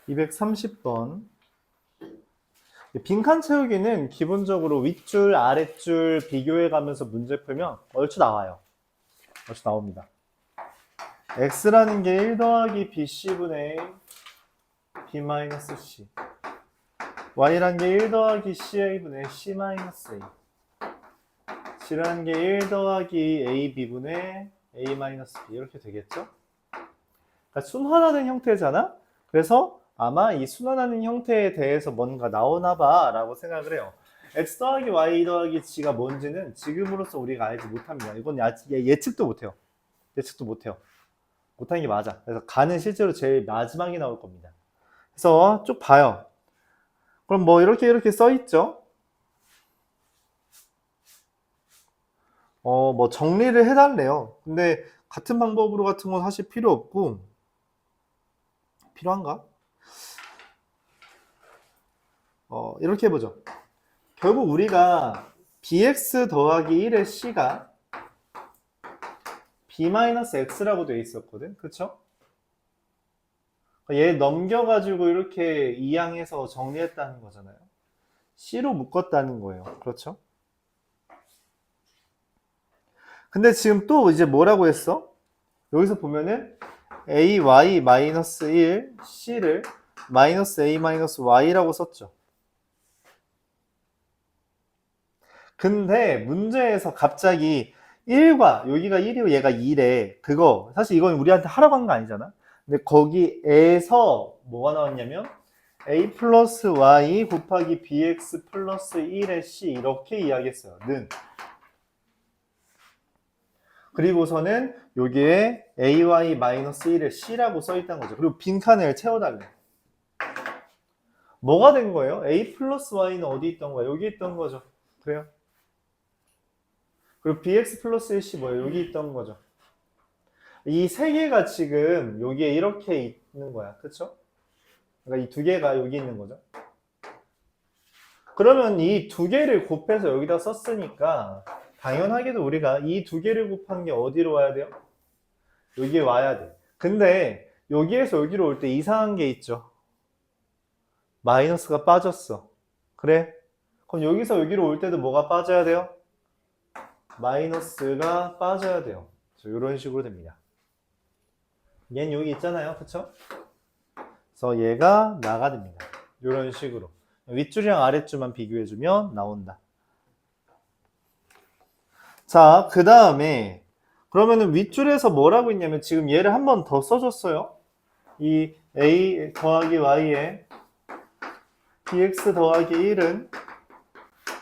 230번. 빈칸 채우기는 기본적으로 윗줄, 아랫줄 비교해 가면서 문제 풀면 얼추 나와요. 얼추 나옵니다. x라는 게 1 더하기 bc분의 b 마이너스 c. y라는 게 1 더하기 ca분의 c 마이너스 a. c라는 게 1 더하기 ab분의 a 마이너스 b. 이렇게 되겠죠? 그러니까 순환하는 형태잖아? 그래서 아마 이 순환하는 형태에 대해서 뭔가 나오나 봐 라고 생각을 해요. x 더하기 y 더하기 g가 뭔지는 지금으로서 우리가 알지 못합니다. 이건 예측도 못해요. 예측도 못해요. 못하는 게 맞아. 그래서 가는 실제로 제일 마지막에 나올 겁니다. 그래서 쭉 봐요. 그럼 뭐 이렇게 써 있죠? 뭐 정리를 해달래요. 근데 같은 방법으로 같은 건 사실 필요 없고, 필요한가? 이렇게 해보죠. 결국 우리가 bx 더하기 1의 c가 b-x라고 되어 있었거든. 그쵸? 얘 넘겨가지고 이렇게 이항해서 정리했다는 거잖아요. c로 묶었다는 거예요. 그렇죠? 근데 지금 또 이제 뭐라고 했어? 여기서 보면은 ay-1 c를 -a-y라고 썼죠. 근데 문제에서 갑자기 1과 여기가 1이고 얘가 2래. 그거 사실 이건 우리한테 하라고 한 거 아니잖아. 근데 거기에서 뭐가 나왔냐면 a 플러스 y 곱하기 bx 플러스 1의 c 이렇게 이야기했어요. 는. 그리고서는 여기에 ay-1의 c라고 써있다는 거죠. 그리고 빈칸을 채워달래. 뭐가 된 거예요? a 플러스 y는 어디 있던 거야? 여기 있던 거죠. 그래요? 그리고 bx 플러스 1c 뭐예요? 여기 있던 거죠. 이 세 개가 지금 여기에 이렇게 있는 거야. 그쵸? 그러니까 이 두 개가 여기 있는 거죠. 그러면 이 두 개를 곱해서 여기다 썼으니까 당연하게도 우리가 이 두 개를 곱한 게 어디로 와야 돼요? 여기에 와야 돼. 근데 여기에서 여기로 올 때 이상한 게 있죠. 마이너스가 빠졌어. 그래? 그럼 여기서 여기로 올 때도 뭐가 빠져야 돼요? 마이너스가 빠져야 돼요. 이런 식으로 됩니다. 얘는 여기 있잖아요. 그쵸? 그래서 얘가 나가 됩니다. 이런 식으로. 윗줄이랑 아랫줄만 비교해주면 나온다. 자, 그 다음에 그러면은 윗줄에서 뭐라고 있냐면 지금 얘를 한 번 더 써줬어요. 이 a 더하기 y에 bx 더하기 1은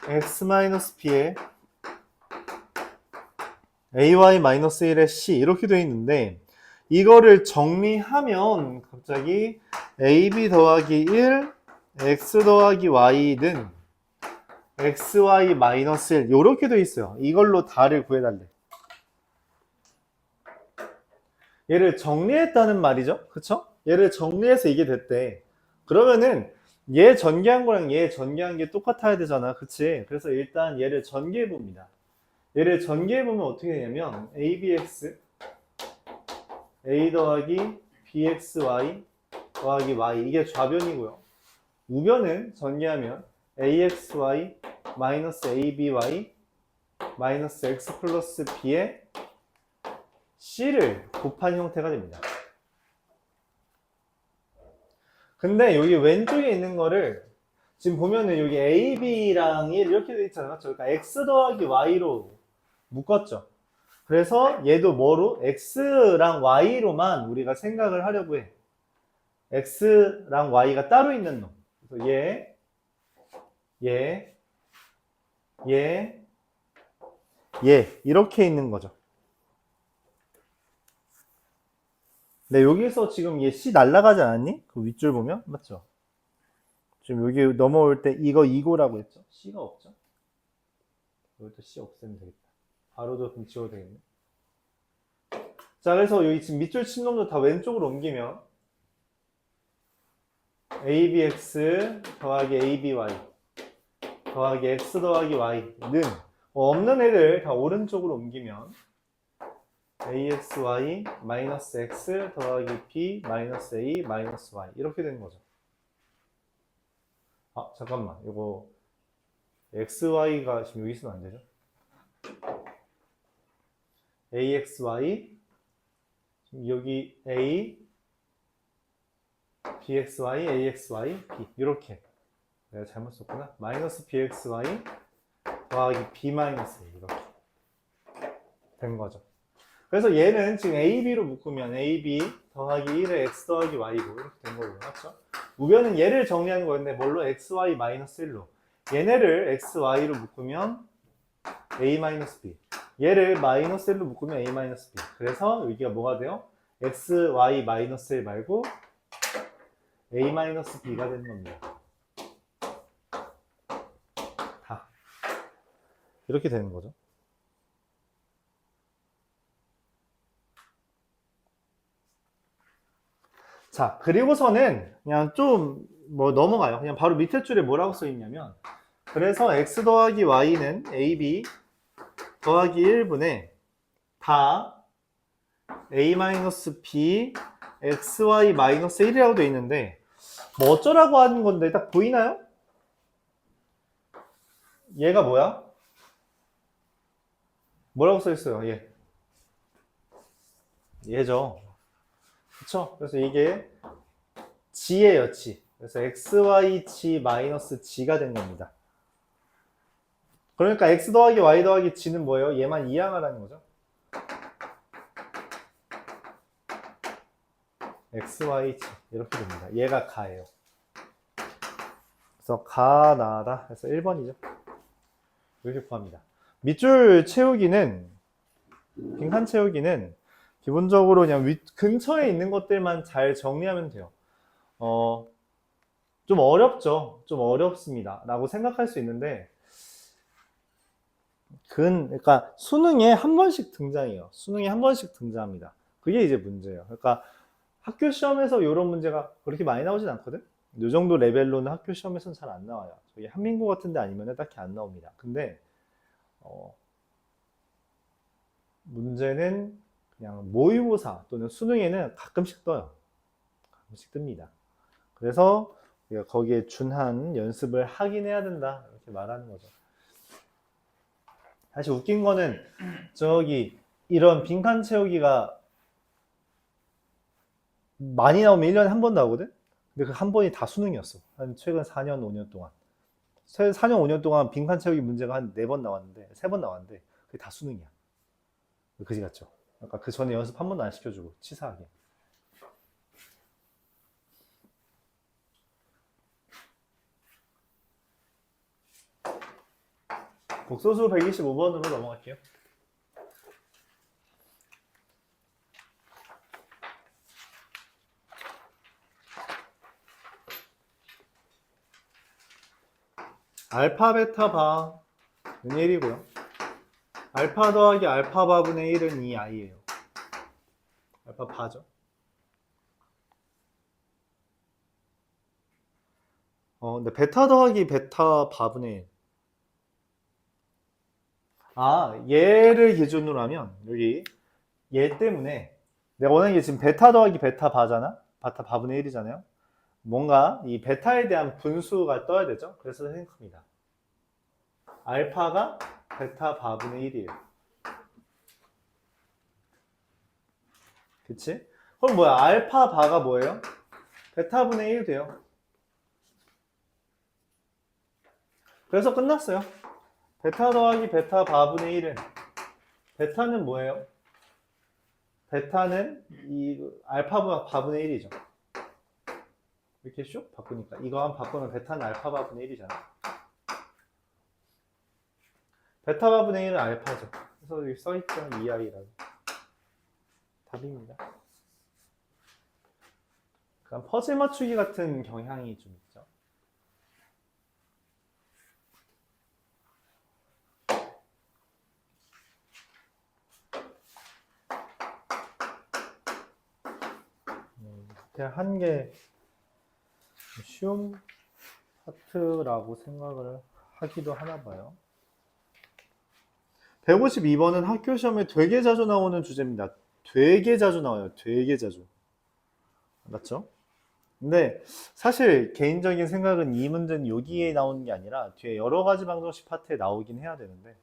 x-b에 ay-1의 c 이렇게 되어 있는데 이거를 정리하면 갑자기 ab 더하기 1 x 더하기 y는 xy-1 이렇게 되어 있어요. 이걸로 다를 구해달래. 얘를 정리했다는 말이죠. 그쵸? 얘를 정리해서 이게 됐대. 그러면은 얘 전개한 거랑 얘 전개한 게 똑같아야 되잖아. 그치? 그래서 일단 얘를 전개해 봅니다. 얘를 전개해 보면 어떻게 되냐면 abx a 더하기 bxy 더하기 y 이게 좌변이고요. 우변은 전개하면 axy 마이너스 aby 마이너스 x 플러스 b에 c를 곱한 형태가 됩니다. 근데 여기 왼쪽에 있는 거를 지금 보면은 여기 ab랑 1 이렇게 되어 있잖아요. 그러니까 x 더하기 y로 묶었죠. 그래서 얘도 뭐로? x랑 y로만 우리가 생각을 하려고 해. x랑 y가 따로 있는 놈. 그래서 얘 이렇게 있는 거죠. 네, 여기서 지금 얘 C 날라가지 않았니? 그 윗줄 보면? 맞죠? 지금 여기 넘어올 때 이거 이고라고 했죠? C가 없죠? 여기도 C 없애면 되겠다. 바로도 그럼 지워도 되겠네. 자, 그래서 여기 지금 밑줄 친 놈도 다 왼쪽으로 옮기면 ABX 더하기 ABY 더하기 X 더하기 Y는 없는 애들 다 오른쪽으로 옮기면 AXY 마이너스 X 더하기 B 마이너스 A 마이너스 Y 이렇게 되는 거죠. 아, 잠깐만. 이거 xy가 지금 여기 있으면 안 되죠? axy 지금 여기 a bxy axy b 이렇게 내가 잘못 썼구나. 마이너스 bxy 더하기 b 마이너스 a 이렇게 된 거죠. 그래서 얘는 지금 a, b로 묶으면 a, b 더하기 1에 x 더하기 y고 이렇게 된 거고요. 맞죠? 우변은 얘를 정리하는 거였는데 뭘로? x, y 마이너스 1로. 얘네를 x, y로 묶으면 a 마이너스 b. 얘를 마이너스 1로 묶으면 a 마이너스 b. 그래서 여기가 뭐가 돼요? x, y 마이너스 1 말고 a 마이너스 b가 되는 겁니다. 다. 이렇게 되는 거죠. 자, 그리고서는 그냥 좀 뭐 넘어가요. 그냥 바로 밑에 줄에 뭐라고 써 있냐면, 그래서 x 더하기 y는 ab 더하기 1분의 다 a 마이너스 b xy 마이너스 1이라고 돼 있는데, 뭐 어쩌라고 하는 건데 딱 보이나요? 얘가 뭐야? 뭐라고 써 있어요? 얘죠. 그쵸? 그래서 이게 g예요, g. 그래서 xy g 마이너스 g가 된 겁니다. 그러니까 x 더하기 y 더하기 g는 뭐예요? 얘만 이항하라는 거죠. x, y, g 이렇게 됩니다. 얘가 가예요. 그래서 가, 나다 해서 1번이죠. 이렇게 구합니다. 밑줄 채우기는, 빈칸 채우기는 기본적으로 그냥 근처에 있는 것들만 잘 정리하면 돼요. 좀 어렵죠. 좀 어렵습니다. 라고 생각할 수 있는데, 그러니까 수능에 한 번씩 등장해요. 수능에 한 번씩 등장합니다. 그게 이제 문제예요. 그러니까 학교 시험에서 이런 문제가 그렇게 많이 나오진 않거든? 이 정도 레벨로는 학교 시험에서는 잘 안 나와요. 저기 한민고 같은 데 아니면 딱히 안 나옵니다. 근데, 문제는 그냥 모의고사 또는 수능에는 가끔씩 떠요. 가끔씩 뜹니다. 그래서 우리가 거기에 준한 연습을 하긴 해야 된다. 이렇게 말하는 거죠. 사실 웃긴 거는 저기 이런 빈칸 채우기가 많이 나오면 1년에 한 번 나오거든? 근데 그 한 번이 다 수능이었어. 한 최근 4년, 5년 동안. 4년, 5년 동안 빈칸 채우기 문제가 한 4번 나왔는데, 3번 나왔는데, 그게 다 수능이야. 그지 같죠? 그러니까 그 전에 연습 한 번도 안 시켜주고, 치사하게. 복소수 125번으로 넘어갈게요. 알파, 베타, 바는 1이고요. 알파 더하기 알파 바분의 1은 2i예요. 알파 바죠. 근데 베타 더하기 베타 바분의 1. 아, 얘를 기준으로 하면 여기 얘 때문에 내가 원하는 게 지금 베타 더하기 베타 바잖아? 베타 바분의 1이잖아요? 뭔가 이 베타에 대한 분수가 떠야 되죠? 그래서 생각합니다. 알파가 베타 바분의 1이에요. 그치? 그럼 뭐야? 알파 바가 뭐예요? 베타분의 1 돼요. 그래서 끝났어요. 베타 더하기 베타 바분의 1은 베타는 뭐예요? 베타는 이 알파 바분의 1이죠. 이렇게 슉 바꾸니까 이거 한번 바꾸면 베타는 알파 바분의 1이잖아. 베타 바분의 1은 알파죠. 그래서 여기 써있죠. 2i라고. 답입니다. 그럼 퍼즐 맞추기 같은 경향이 좀 있죠. 그냥 한 게 쉬운 파트라고 생각을 하기도 하나 봐요. 152번은 학교 시험에 되게 자주 나오는 주제입니다. 되게 자주 나와요. 되게 자주. 맞죠? 근데 사실 개인적인 생각은 이 문제는 여기에 나오는 게 아니라 뒤에 여러 가지 방정식 파트에 나오긴 해야 되는데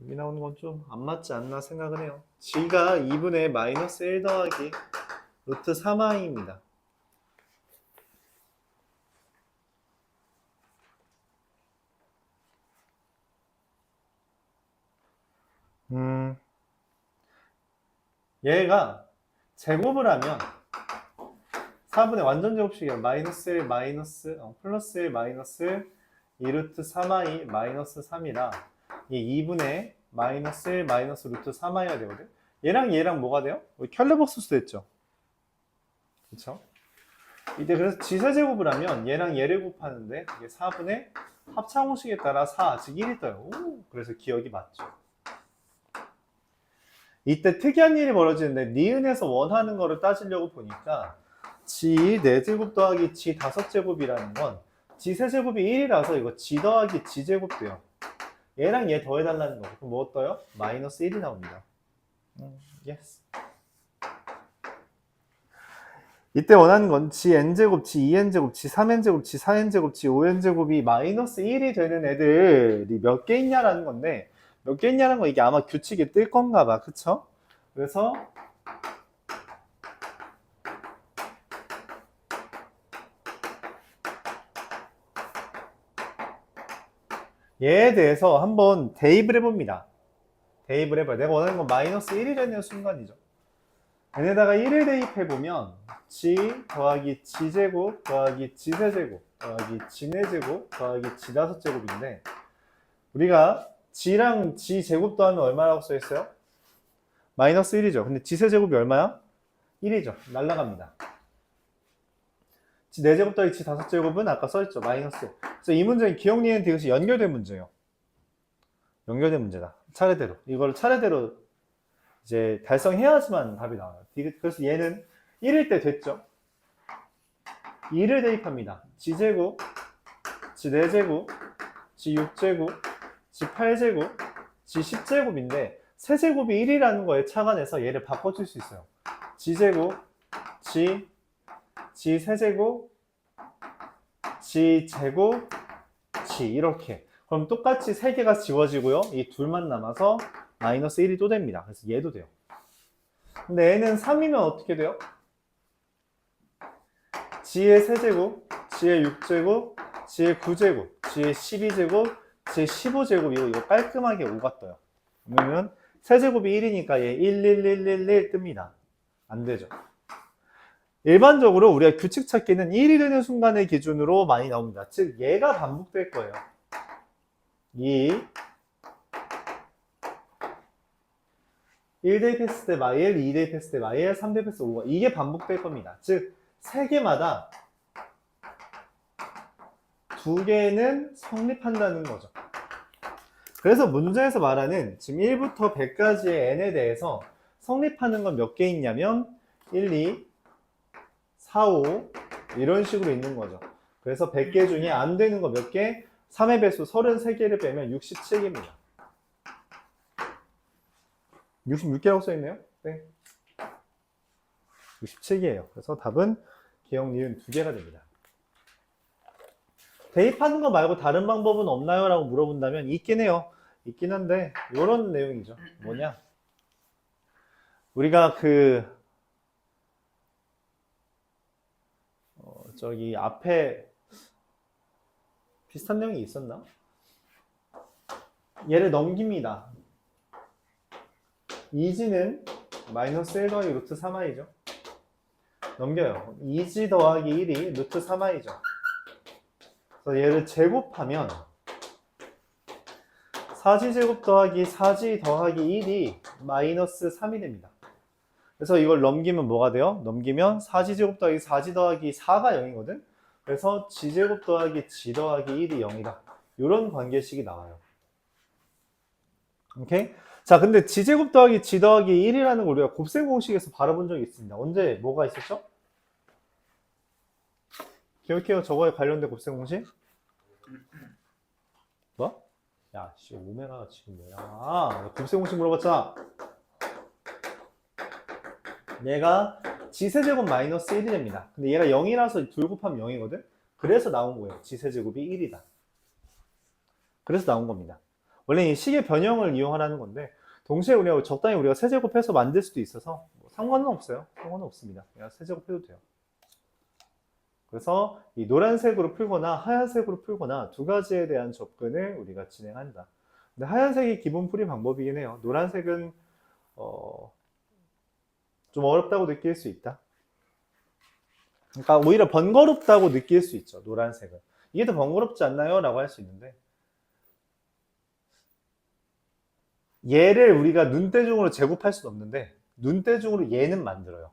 여기 나오는 건 좀 안 맞지 않나 생각을 해요. g가 2분의 마이너스 1 더하기 루트 3i입니다. 얘가 제곱을 하면 4분의 완전 제곱식이야. 마이너스 1 마이너스 플러스 1 마이너스 2 루트 3i 마이너스 3이라 이 2분의 마이너스 1 마이너스 루트 3i가 되거든. 얘랑 얘랑 뭐가 돼요? 켤레복수도 했죠. 그쵸? 이때 그래서 지세제곱을 하면 얘랑 얘를 곱하는데 이게 4분의 합창공식에 따라 4, 즉 1이 떠요. 오, 그래서 기억이 맞죠. 이때 특이한 일이 벌어지는데 니은에서 원하는 거를 따지려고 보니까 지 4제곱 더하기 지 5제곱이라는 건 지 세제곱이 1이라서 이거 지 더하기 지 제곱 돼요. 얘랑 얘 더해달라는 거고 그럼 뭐 떠요? 마이너스 1이 나옵니다. yes. 이때 원하는 건 지 n제곱, 지 2n제곱, 지 3n제곱, 지 4n제곱, 지 5n제곱이 마이너스 1이 되는 애들이 몇 개 있냐라는 건데 몇 개 있냐는 거 이게 아마 규칙이 뜰 건가 봐. 그쵸? 그래서 얘에 대해서 한번 대입을 해봅니다. 대입을 해봐요. 내가 원하는 건 마이너스 1이라는 순간이죠. 얘네다가 1을 대입해보면 g 더하기 g제곱 더하기 g세제곱 더하기 g네제곱 더하기 g5제곱인데 우리가 g랑 g제곱 더하면 얼마라고 써있어요? 마이너스 1이죠. 근데 g세제곱이 얼마야? 1이죠. 날라갑니다. g4제곱 더하기 g5제곱은 아까 써있죠. 마이너스. 그래서 이 문제는 기억니은 디귿이 연결된 문제예요. 연결된 문제다. 차례대로. 이걸 차례대로 이제 달성해야지만 답이 나와요. 그래서 얘는 1일 때 됐죠. 2를 대입합니다. g제곱, g4제곱, g6제곱, g8제곱, g10제곱인데 세제곱이 1이라는 거에 착안해서 얘를 바꿔줄 수 있어요. g제곱, g세제곱, g제곱, g 이렇게. 그럼 똑같이 3개가 지워지고요. 이 둘만 남아서 마이너스 1이 또 됩니다. 그래서 얘도 돼요. 근데 얘는 3이면 어떻게 돼요? g의 세제곱, g의 6제곱, g의 9제곱, g의 12제곱, g의 15제곱 이거 깔끔하게 5가 떠요. 그러면 세제곱이 1이니까 얘 1, 1, 1, 1, 1 뜹니다. 안 되죠. 일반적으로 우리가 규칙 찾기는 1이 되는 순간의 기준으로 많이 나옵니다. 즉 얘가 반복될 거예요. 1 대입했을 때 마일, 2 대입했을 때 마일, 3 대입했을 때 5가 이게 반복될 겁니다. 즉 3개마다 2개는 성립한다는 거죠. 그래서 문제에서 말하는 지금 1부터 100까지의 n에 대해서 성립하는 건 몇 개 있냐면 1, 2, 4, 5 이런 식으로 있는 거죠. 그래서 100개 중에 안 되는 거 몇 개? 3의 배수 33개를 빼면 67개입니다. 66개라고 써있네요. 네. 67개예요. 그래서 답은 기억, 니은 2개가 됩니다. 대입하는 거 말고 다른 방법은 없나요? 라고 물어본다면 있긴 해요. 있긴 한데 이런 내용이죠. 뭐냐? 우리가 저기 앞에 비슷한 내용이 있었나? 얘를 넘깁니다. 2g는 마이너스 1 더하기 루트 3i죠. 넘겨요. 2g 더하기 1이 루트 3i죠. 그래서 얘를 제곱하면 4g 제곱 더하기 4g 더하기 1이 마이너스 3이 됩니다. 그래서 이걸 넘기면 뭐가 돼요? 넘기면 4g 제곱 더하기 4g 더하기 4가 0이거든? 그래서 g 제곱 더하기 g 더하기 1이 0이다. 이런 관계식이 나와요. 오케이? 자, 근데 g 제곱 더하기 g 더하기 1이라는 걸 우리가 곱셈 공식에서 바라본 적이 있습니다. 언제 뭐가 있었죠? 기억해요? 저거에 관련된 곱셈 공식? 뭐? 야, 씨, 오메가가 지금 뭐야? 곱셈 공식 물어봤잖아. 얘가 지세제곱 마이너스 1이 됩니다. 근데 얘가 0이라서 둘 곱하면 0이거든? 그래서 나온 거예요. 지세제곱이 1이다. 그래서 나온 겁니다. 원래 이 식의 변형을 이용하라는 건데, 동시에 우리가 적당히 우리가 세제곱해서 만들 수도 있어서 뭐 상관은 없어요. 상관은 없습니다. 그냥 세제곱해도 돼요. 그래서 이 노란색으로 풀거나 하얀색으로 풀거나 두 가지에 대한 접근을 우리가 진행한다. 근데 하얀색이 기본 풀이 방법이긴 해요. 노란색은 좀 어렵다고 느낄 수 있다. 그러니까 오히려 번거롭다고 느낄 수 있죠. 노란색은. 이게 더 번거롭지 않나요? 라고 할 수 있는데, 얘를 우리가 눈대중으로 제곱할 수는 없는데 눈대중으로 얘는 만들어요.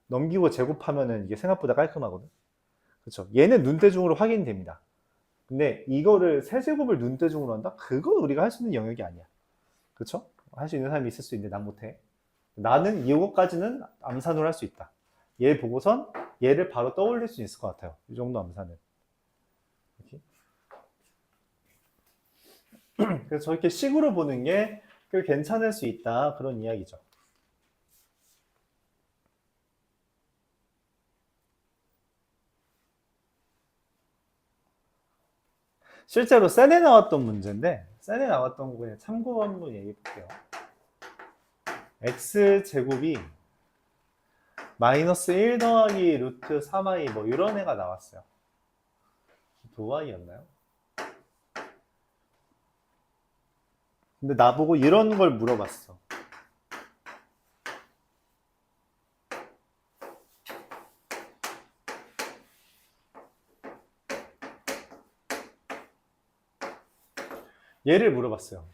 넘기고 제곱하면은 이게 생각보다 깔끔하거든. 그렇죠? 얘는 눈대중으로 확인이 됩니다. 근데 이거를 세제곱을 눈대중으로 한다? 그건 우리가 할 수 있는 영역이 아니야. 그렇죠? 할 수 있는 사람이 있을 수 있는데 난 못해. 나는 이거까지는 암산으로 할 수 있다. 얘 보고선 얘를 바로 떠올릴 수 있을 것 같아요. 이 정도 암산은. 이렇게. 그래서 저렇게 식으로 보는 게 꽤 괜찮을 수 있다. 그런 이야기죠. 실제로 센에 나왔던 문제인데, 센에 나왔던 거 그냥 참고 한번 얘기해 볼게요. x제곱이 마이너스 1 더하기 루트 3i 뭐 이런 애가 나왔어요. 도y였나요? 근데 나보고 이런 걸 물어봤어. 얘를 물어봤어요.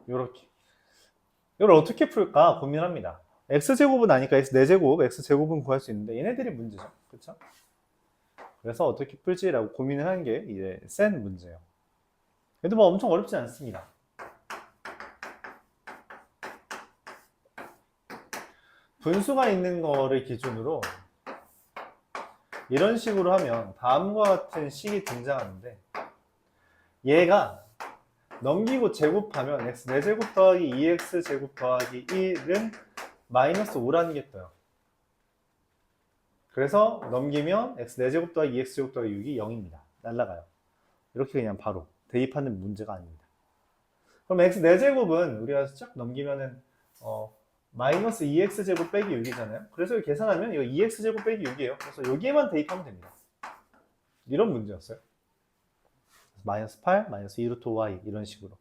요렇게. 이걸 어떻게 풀까 고민합니다. x제곱은 아니까 x 4제곱, x제곱은 구할 수 있는데 얘네들이 문제죠. 그쵸? 그래서 어떻게 풀지라고 고민을 하는 게 이제 센 문제예요. 얘도 뭐 엄청 어렵지 않습니다. 분수가 있는 거를 기준으로 이런 식으로 하면 다음과 같은 식이 등장하는데, 얘가 넘기고 제곱하면 x 4제곱 더하기 2x 제곱 더하기 1은 마이너스 5라는 게 떠요. 그래서 넘기면 x 4제곱 더하기 2x 제곱 더하기 6이 0입니다. 날라가요. 이렇게 그냥 바로 대입하는 문제가 아닙니다. 그럼 x 4제곱은 우리가 쫙 넘기면은 마이너스 2x 제곱 빼기 6이잖아요. 그래서 이거 계산하면 이거 2x 제곱 빼기 6이에요. 그래서 여기에만 대입하면 됩니다. 이런 문제였어요. 마이너스 8, 마이너스 2루트 y 이런 식으로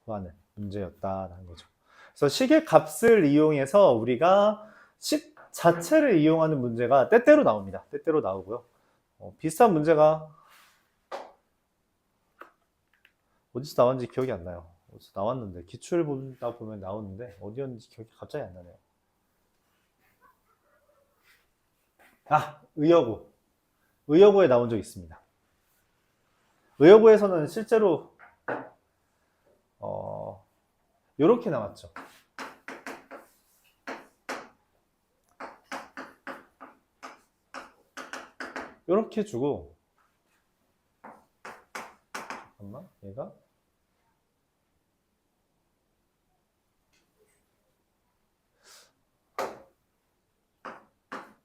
구하는 문제였다라는 거죠. 그래서 식의 값을 이용해서 우리가 식 자체를 이용하는 문제가 때때로 나옵니다. 때때로 나오고요. 비슷한 문제가 어디서 나왔는지 기억이 안 나요. 어디서 나왔는데 기출 보다 보면 나오는데 어디였는지 기억이 갑자기 안 나네요. 의여고. 의여고에 나온 적 있습니다. 의여고에서는 실제로 이렇게 나왔죠. 이렇게 주고, 잠깐만, 얘가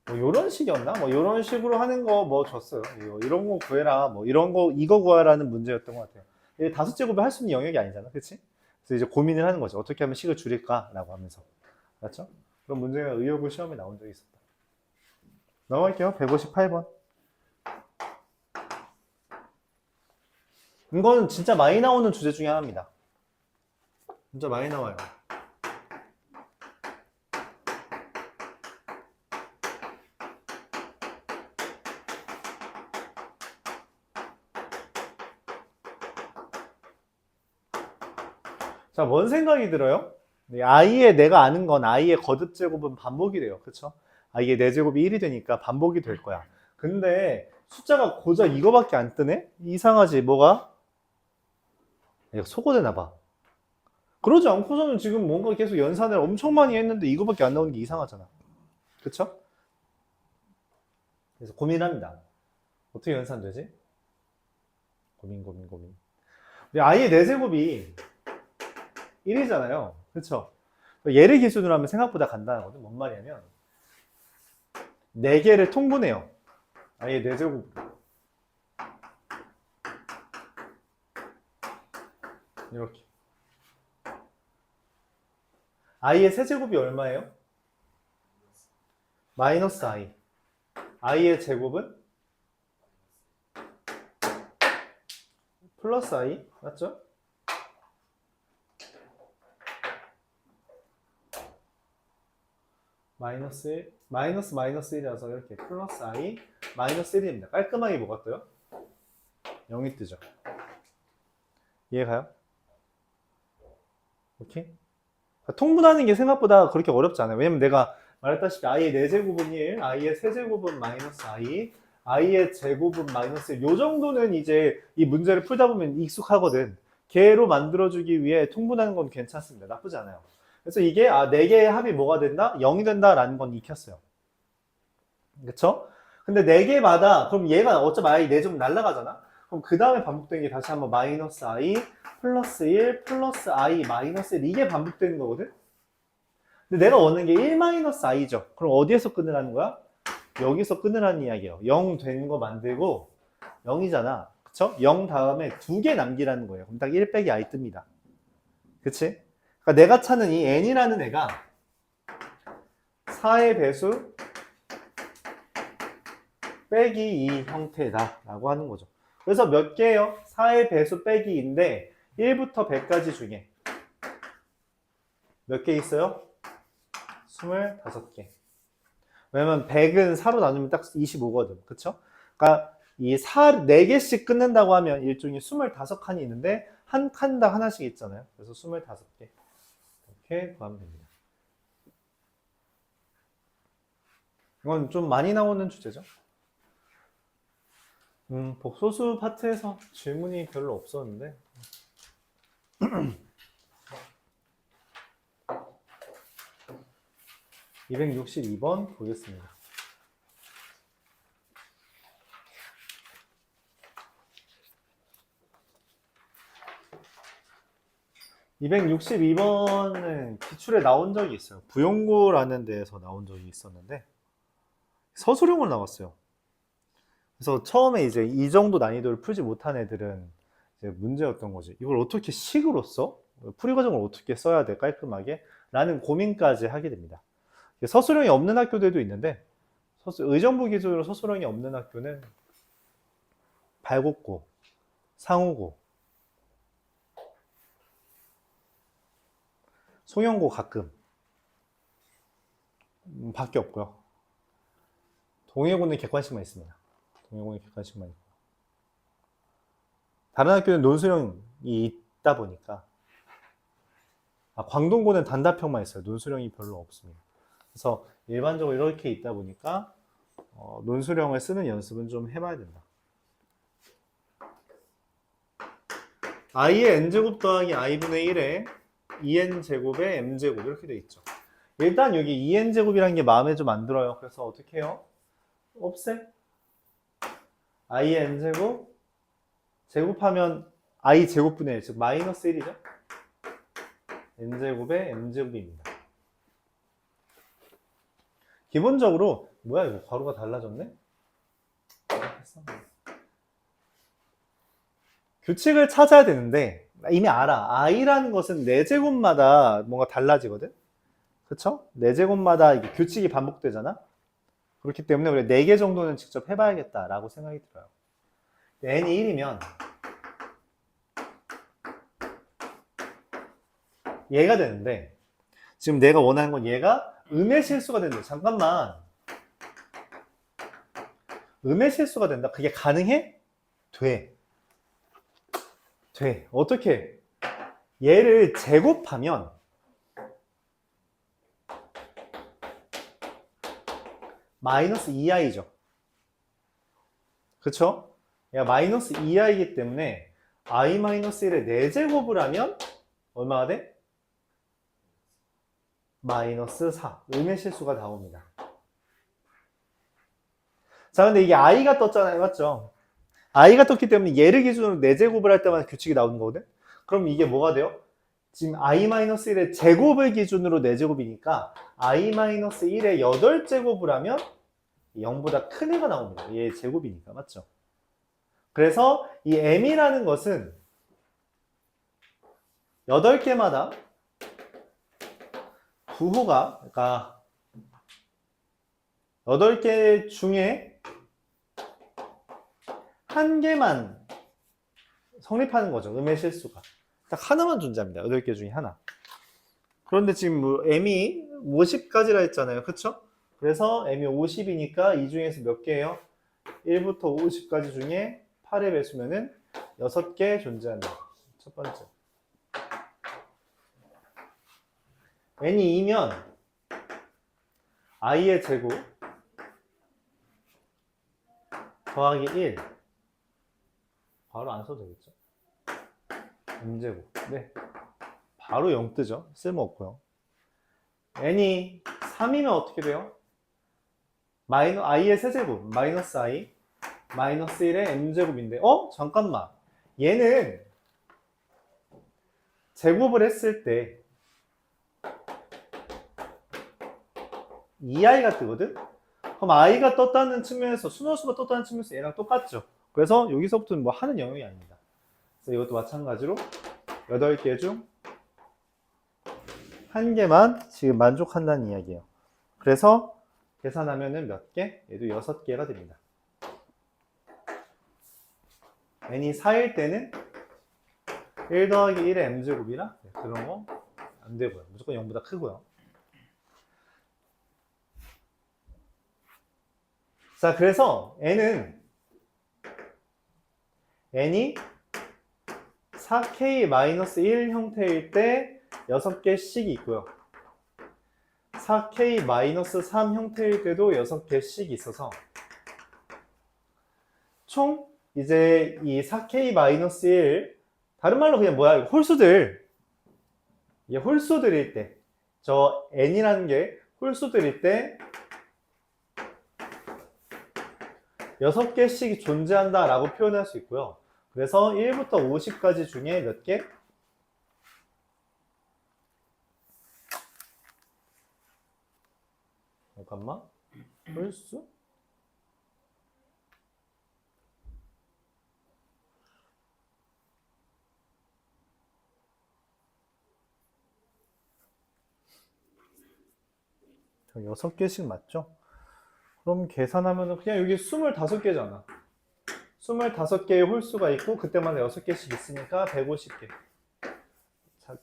뭐 이런 식이었나? 뭐 이런 식으로 하는 거 뭐 줬어요. 이런 거 구해라. 뭐 이런 거 이거 구하라는 문제였던 것 같아요. 이게 다섯 제곱을 할 수 있는 영역이 아니잖아, 그렇지? 그래서 이제 고민을 하는 거죠. 어떻게 하면 식을 줄일까라고 하면서, 맞죠? 그런 문제가 의여고 시험에 나온 적이 있었다. 넘어갈게요. 158번. 이거는 진짜 많이 나오는 주제 중에 하나입니다. 진짜 많이 나와요. 자, 뭔 생각이 들어요? i의 내가 아는 건 i의 거듭 제곱은 반복이 돼요. 그쵸? i의 4제곱이 1이 되니까 반복이 될 거야. 근데 숫자가 고작 이거밖에 안 뜨네? 이상하지, 뭐가? 이거 속어되나 봐. 그러지 않고서는 지금 뭔가 계속 연산을 엄청 많이 했는데 이거밖에 안 나오는 게 이상하잖아. 그쵸? 그래서 고민합니다. 어떻게 연산되지? 고민. 우리 i의 4제곱이 1이잖아요. 그쵸? 얘를 기준으로 하면 생각보다 간단하거든. 뭔 말이냐면 4개를 통분해요. i의 4제곱. 이렇게. i의 세제곱이 얼마예요? 마이너스 i. i의 제곱은 플러스 i. 맞죠? 마이너스 1, 마이너스 1이라서 이렇게 플러스 i 마이너스 1입니다. 깔끔하게 뭐가 떠요? 0이 뜨죠. 이해가요? 오케이? 통분하는 게 생각보다 그렇게 어렵지 않아요. 왜냐면 내가 말했다시피 i의 4제곱은 1, i의 세제곱은 마이너스 i, i의 제곱은 마이너스 1. 요 정도는 이제 이 문제를 풀다 보면 익숙하거든. 걔로 만들어주기 위해 통분하는 건 괜찮습니다. 나쁘지 않아요. 그래서 이게 4개의 합이 뭐가 된다? 0이 된다라는 건 익혔어요. 그쵸? 근데 4개마다 그럼 얘가 어차피 i 4제곱 날라가잖아? 그럼 그 다음에 반복되는 게 다시 한번 마이너스 i 플러스 1 플러스 i 마이너스 1 이게 반복되는 거거든? 근데 내가 원하는 게 1 마이너스 i죠. 그럼 어디에서 끊으라는 거야? 여기서 끊으라는 이야기예요. 0 된 거 만들고 0이잖아. 그쵸? 0 다음에 2개 남기라는 거예요. 그럼 딱 1 빼기 i 뜹니다. 그치? 그러니까 내가 찾는 이 n이라는 애가 4의 배수 빼기 2 형태다 라고 하는 거죠. 그래서 몇 개예요? 4의 배수 빼기 2인데 1부터 100까지 중에 몇 개 있어요? 25개. 왜냐면 100은 4로 나누면 딱 25거든. 그쵸? 그러니까 이 4개씩 끊는다고 하면 일종의 25칸이 있는데 한 칸당 하나씩 있잖아요. 그래서 25개. 이렇게 구하면 됩니다. 이건 좀 많이 나오는 주제죠. 복소수 파트에서 질문이 별로 없었는데 262번 보겠습니다. (262번은) 기출에 나온 적이 있어요. 부용고라는 데에서 나온 적이 있었는데 서술형으로 나왔어요. 그래서 처음에 이제 이 정도 난이도를 풀지 못한 애들은 이제 문제였던 거지. 이걸 어떻게 식으로 써? 풀이 과정을 어떻게 써야 돼? 깔끔하게? 라는 고민까지 하게 됩니다. 서술형이 없는 학교들도 있는데 의정부 기준으로 서술형이 없는 학교는 발곡고, 상호고, 송영고 가끔 밖에 없고요. 동해고는 객관식만 있습니다. 동해고는 객관식만 있고 다른 학교는 논술형이 있다 보니까 광동고는 단답형만 있어요. 논술형이 별로 없습니다. 그래서 일반적으로 이렇게 있다 보니까 논술형을 쓰는 연습은 좀 해봐야 된다. i의 n제곱 더하기 i분의 1에 2n제곱에 m제곱 이렇게 돼 있죠. 일단 여기 2n제곱이라는 게 마음에 좀 안 들어요. 그래서 어떻게 해요? 없애. i의 n제곱 제곱하면 i 제곱분의 1, 즉 마이너스 1이죠. n제곱에 m제곱입니다. 기본적으로 뭐야 이거 괄호가 달라졌네? 규칙을 찾아야 되는데 이미 알아. i라는 것은 4제곱마다 뭔가 달라지거든? 그쵸? 4제곱마다 이게 규칙이 반복되잖아? 그렇기 때문에 우리 4개 정도는 직접 해봐야겠다라고 생각이 들어요. n이 1이면 얘가 되는데 지금 내가 원하는 건 얘가 음의 실수가 된다. 잠깐만. 음의 실수가 된다. 그게 가능해? 돼. 돼. 어떻게? 얘를 제곱하면 마이너스 2i죠. 그쵸? 얘가 마이너스 2i이기 때문에 i-1의 4제곱을 하면 얼마가 돼? 마이너스 4. 음의 실수가 나옵니다. 자, 근데 이게 i가 떴잖아요. 맞죠? i가 떴기 때문에 얘를 기준으로 4제곱을 할 때마다 규칙이 나오는 거거든. 그럼 이게 뭐가 돼요? 지금 i-1의 제곱을 기준으로 4제곱이니까 i-1의 8제곱을 하면 0보다 큰 애가 나옵니다. 얘 제곱이니까. 맞죠? 그래서 이 m이라는 것은 8개마다 부호가, 그러니까 8개 중에 한 개만 성립하는 거죠. 음의 실수가. 딱 하나만 존재합니다. 8개 중에 하나. 그런데 지금 뭐 m이 50까지라 했잖아요. 그쵸? 그래서 m이 50이니까 이 중에서 몇 개예요? 1부터 50까지 중에 8의 배수면은 6개 존재한다. 첫 번째. n이 2면 i의 제곱 더하기 1 바로 안 써도 되겠죠? m제곱. 네. 바로 0 뜨죠? 쓸모없고요. n이 3이면 어떻게 돼요? i의 세제곱 마이너스 i 마이너스 1의 m제곱인데 잠깐만. 얘는 제곱을 했을 때 2i가 뜨거든? 그럼 i가 떴다는 측면에서 순호수가 떴다는 측면에서 얘랑 똑같죠? 그래서 여기서부터는 뭐 하는 영역이 아닙니다. 그래서 이것도 마찬가지로 8개 중 1개만 지금 만족한다는 이야기예요. 그래서 계산하면은 몇 개? 얘도 6개가 됩니다. n이 4일 때는 1 더하기 1의 m제곱이나 그런 거 안 되고요. 무조건 0보다 크고요. 자, 그래서 n이 4k-1 형태일 때 6개씩 있고요. 4k-3 형태일 때도 6개씩 있어서 총 이제 이 4k-1 다른 말로 그냥 뭐야? 홀수들일 때 저 n이라는 게 홀수들일 때 6개씩이 존재한다 라고 표현할 수 있고요. 그래서 1부터 50까지 중에 몇 개? 잠깐만. 홀수? 저 6개씩 맞죠? 그럼 계산하면 그냥 여기 25개잖아. 25개의 홀수가 있고 그때마다 6개씩 있으니까 150개.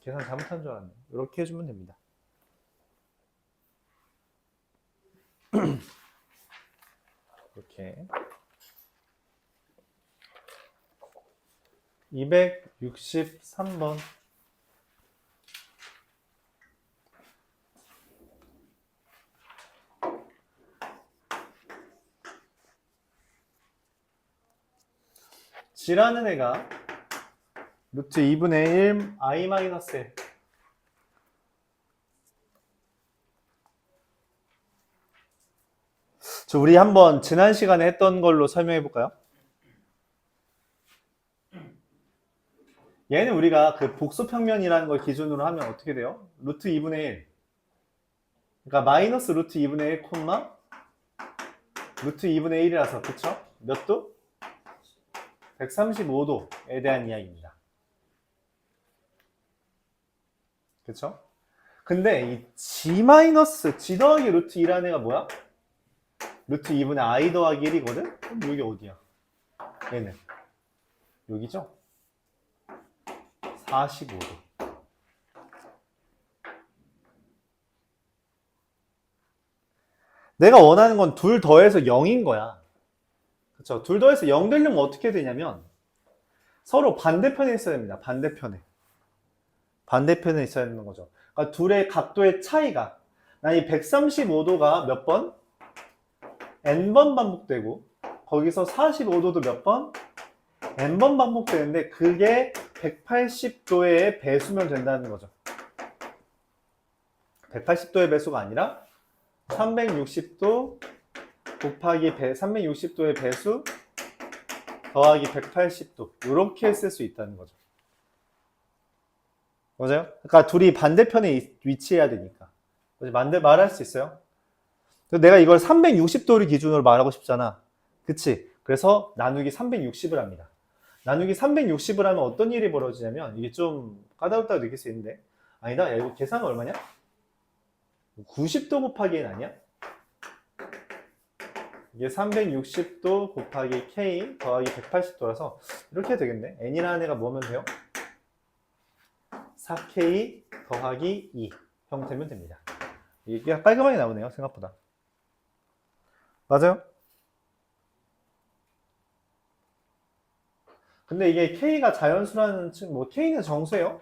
계산 잘못한 줄 알았네. 이렇게 해주면 됩니다. 이렇게 263번 G라는 애가 루트 2분의 1 i-1 우리 한번 지난 시간에 했던 걸로 설명해 볼까요? 얘는 우리가 그 복수평면이라는 걸 기준으로 하면 어떻게 돼요? 루트 2분의 1 그러니까 마이너스 루트 2분의 1 콤마 루트 2분의 1이라서 그쵸? 몇 도? 135도에 대한 이야기입니다. 그쵸? 근데 이 G 더하기 루트 2라는 애가 뭐야? 루트 2분의 i 더하기 1이거든? 그럼 여기 어디야? 얘는 여기죠? 45도. 내가 원하는 건 둘 더해서 0인 거야. 그쵸? 둘 더해서 0 되려면 어떻게 되냐면 서로 반대편에 있어야 됩니다. 반대편에 있어야 되는 거죠. 그러니까 둘의 각도의 차이가 난 이 135도가 몇 번? n번 반복되고 거기서 45도도 몇 번? n번 반복되는데 그게 180도의 배수면 된다는 거죠. 180도의 배수가 아니라 360도 곱하기 360도의 배수 더하기 180도 이렇게 쓸 수 있다는 거죠. 맞아요? 그러니까 둘이 반대편에 위치해야 되니까. 말할 수 있어요? 내가 이걸 360도를 기준으로 말하고 싶잖아. 그치? 그래서 나누기 360을 합니다. 나누기 360을 하면 어떤 일이 벌어지냐면 이게 좀 까다롭다고 느낄 수 있는데 아니다. 야, 이거 계산은 얼마냐? 90도 곱하기 n 아니야? 이게 360도 곱하기 k 더하기 180도라서 이렇게 되겠네. n이라는 애가 뭐면 돼요? 4k 더하기 2 형태면 됩니다. 이게 깔끔하게 나오네요. 생각보다. 맞아요? 근데 이게 k가 자연수라는 뭐 k는 정수예요?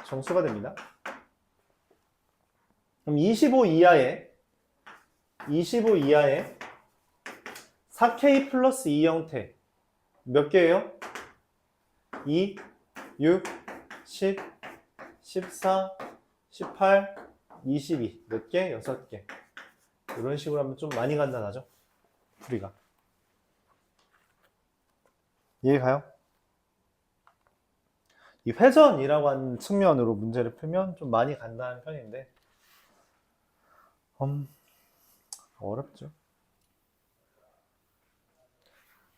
정수가 됩니다. 그럼 25 이하에 4k 플러스 2 형태 몇 개예요? 2, 6, 10, 14, 18, 22 몇 개? 6개. 이런 식으로 하면 좀 많이 간단하죠? 풀이가. 이해가요? 이 회전이라고 하는 측면으로 문제를 풀면 좀 많이 간단한 편인데 어렵죠.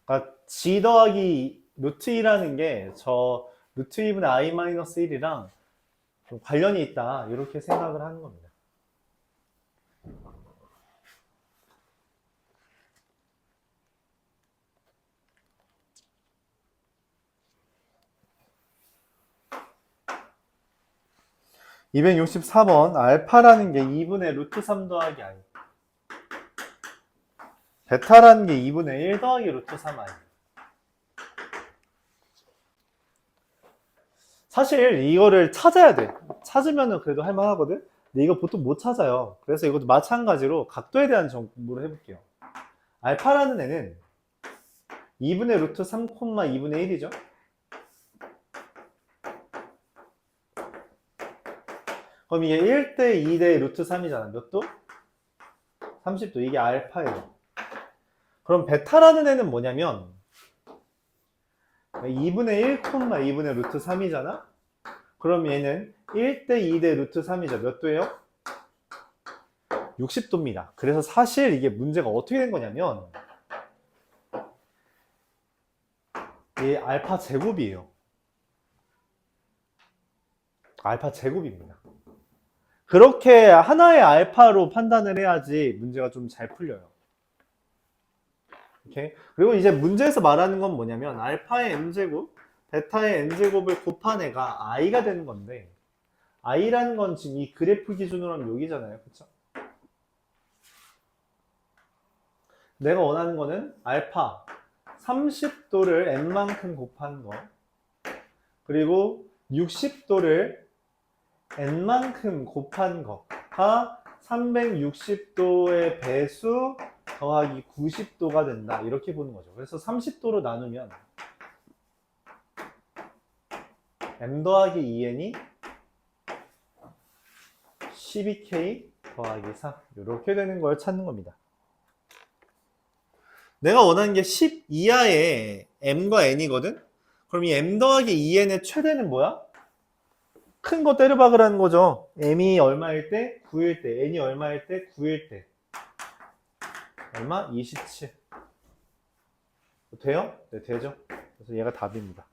그러니까 g 더하기 루트 2라는 게 저 루트 2분의 i 마이너스 1이랑 좀 관련이 있다 이렇게 생각을 하는 겁니다. (264번) 알파라는 게 2분의 루트 3 더하기 i, 베타라는 게 2분의 1 더하기 루트 3i. 사실 이거를 찾아야 돼. 찾으면은 그래도 할만하거든. 근데 이거 보통 못 찾아요. 그래서 이것도 마찬가지로 각도에 대한 공부를 해볼게요. 알파라는 애는 2분의 루트 3, 2분의 1이죠. 그럼 이게 1대 2대 루트 3이잖아. 몇 도? 30도. 이게 알파예요. 그럼 베타라는 애는 뭐냐면 2분의 1, 2분의 루트 3이잖아. 그럼 얘는 1대 2대 루트 3이죠. 몇 도예요? 60도입니다. 그래서 사실 이게 문제가 어떻게 된 거냐면 이 알파 제곱이에요. 알파 제곱입니다. 그렇게 하나의 알파로 판단을 해야지 문제가 좀 잘 풀려요. 오케이? 그리고 이제 문제에서 말하는 건 뭐냐면 알파의 m제곱, 베타의 n제곱을 곱한 애가 i가 되는 건데 i라는 건 지금 이 그래프 기준으로 하면 여기잖아요. 그쵸? 내가 원하는 거는 알파 30도를 n만큼 곱한 거 그리고 60도를 n만큼 곱한 거가 360도의 배수 더하기 90도가 된다 이렇게 보는 거죠. 그래서 30도로 나누면 m 더하기 2n이 12k 더하기 4 이렇게 되는 걸 찾는 겁니다. 내가 원하는 게 10 이하의 m과 n이거든? 그럼 이 m 더하기 2n의 최대는 뭐야? 큰 거 때려박으라는 거죠. m이 얼마일 때? 9일 때. n이 얼마일 때? 9일 때. 얼마? 27. 돼요? 네, 되죠. 그래서 얘가 답입니다.